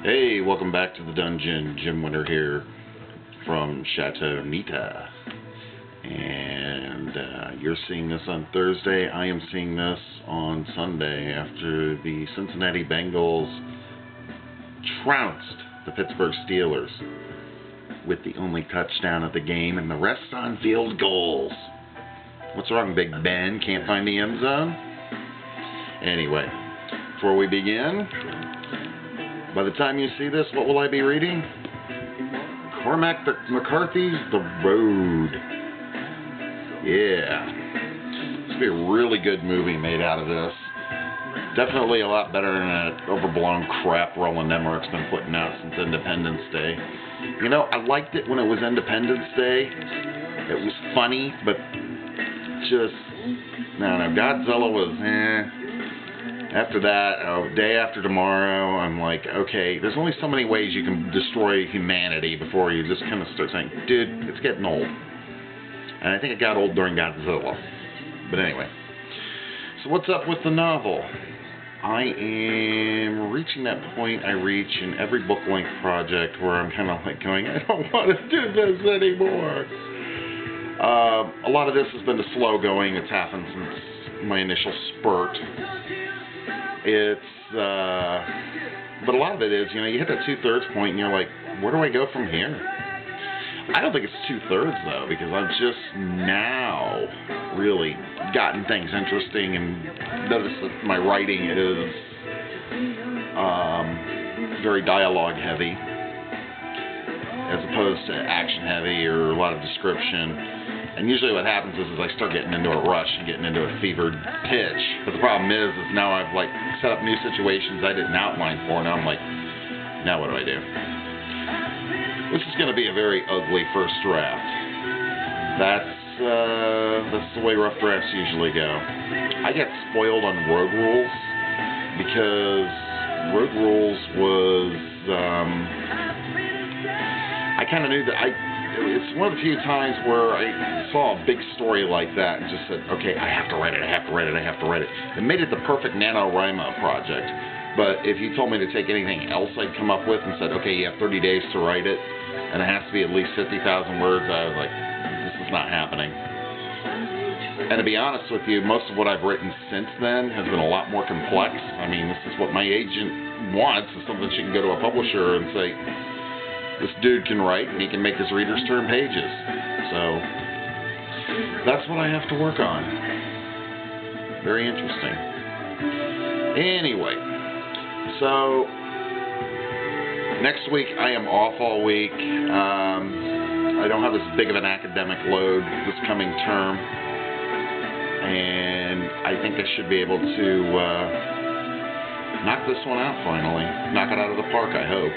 Hey, welcome back to the dungeon. Jim Winter here from Chateau Nita. And you're seeing this on Thursday. I am seeing this on Sunday after the Cincinnati Bengals trounced the Pittsburgh Steelers with the only touchdown of the game and the rest on field goals. What's wrong, Big Ben? Can't find the end zone? Anyway, before we begin, by the time you see this, what will I be reading? Cormac McCarthy's The Road. Yeah. This will be a really good movie made out of this. Definitely a lot better than that overblown crap Roland Emmerich's been putting out since Independence Day. You know, I liked it when it was Independence Day. It was funny, but just, no, Godzilla was, After that, Day After Tomorrow, I'm like, okay, there's only so many ways you can destroy humanity before you just kind of start saying, dude, it's getting old. And I think it got old during Godzilla. But anyway. So what's up with the novel? I am reaching that point I reach in every book-length project where I'm kind of like going, I don't want to do this anymore. A lot of this has been slow going. It's happened since my initial spurt. But a lot of it is, you hit that 2/3 point and you're like, where do I go from here? I don't think it's 2/3 though, because I've just now really gotten things interesting and noticed that my writing is very dialogue heavy as opposed to action heavy or a lot of description. And usually what happens is I start getting into a rush and getting into a fevered pitch. But the problem is now I've set up new situations I didn't outline for, and I'm like, now what do I do? This is going to be a very ugly first draft. That's the way rough drafts usually go. I get spoiled on Road Rules because Road Rules was I kind of knew that it's one of the few times where I saw a big story like that and just said, okay, I have to write it. It made it the perfect NaNoWriMo project. But if you told me to take anything else I'd come up with and said, okay, you have 30 days to write it, and it has to be at least 50,000 words, I was like, this is not happening. And to be honest with you, most of what I've written since then has been a lot more complex. I mean, this is what my agent wants, is something she can go to a publisher and say, this dude can write, and he can make his readers turn pages. So that's what I have to work on. Very interesting. Anyway, so next week I am off all week. I don't have as big of an academic load this coming term, and I think I should be able to knock this one out finally. Knock it out of the park, I hope.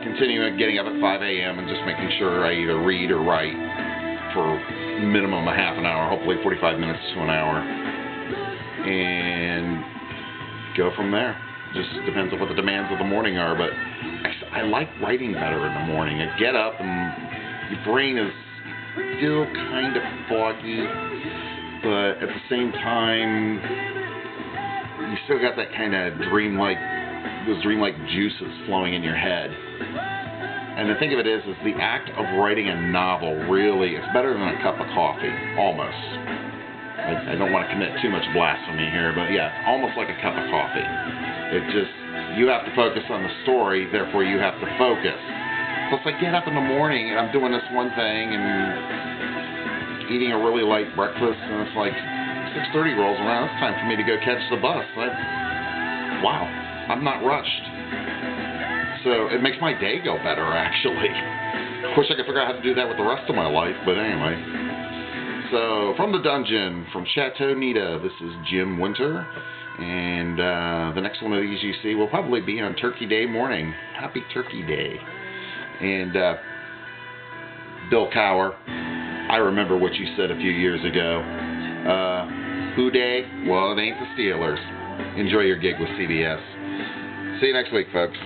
Continue getting up at 5 a.m. and just making sure I either read or write for minimum a half an hour, hopefully 45 minutes to an hour, and go from there. Just depends on what the demands of the morning are, but I like writing better in the morning. I get up and your brain is still kind of foggy, but at the same time, you still got that kind of those dreamlike juices flowing in your head. And the thing of it is the act of writing a novel really is better than a cup of coffee, almost. I don't want to commit too much blasphemy here, but yeah, it's almost like a cup of coffee. You have to focus on the story, therefore you have to focus. So it's like get up in the morning and I'm doing this one thing and eating a really light breakfast, and it's like 6:30 rolls around, it's time for me to go catch the bus. Wow. I'm not rushed. So it makes my day go better, actually. Wish I could figure out how to do that with the rest of my life, but anyway. So, from the dungeon, from Chateau Nita, this is Jim Winter, and the next one of these you see will probably be on Turkey Day morning. Happy Turkey Day. And Bill Cowher, I remember what you said a few years ago. Who day? Well, it ain't the Steelers. Enjoy your gig with CBS. See you next week, folks.